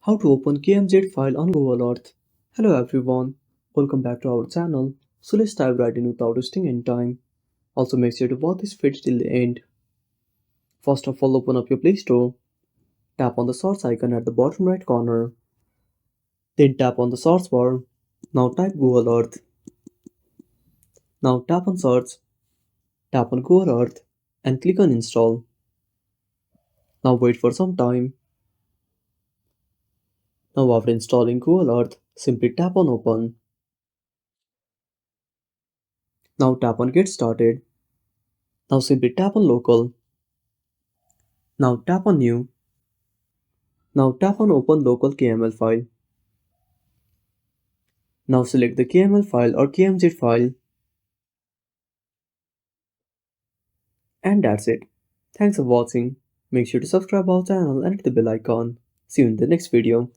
How to open KMZ file on Google Earth. Hello everyone, welcome back to our channel. So let's dive right in without wasting any time. Also make sure to watch this video till the end. First of all, open up your Play Store. Tap on the search icon at the bottom right corner. Then tap on the search bar. Now type Google Earth. Now tap on search. Tap on Google Earth and click on install. Now wait for some time. Now after installing Google Earth, simply tap on open. Now tap on get started. Now simply tap on local. Now tap on new. Now tap on open local KML file. Now select the KML file or KMZ file. And that's it. Thanks for watching. Make sure to subscribe our channel and hit the bell icon. See you in the next video.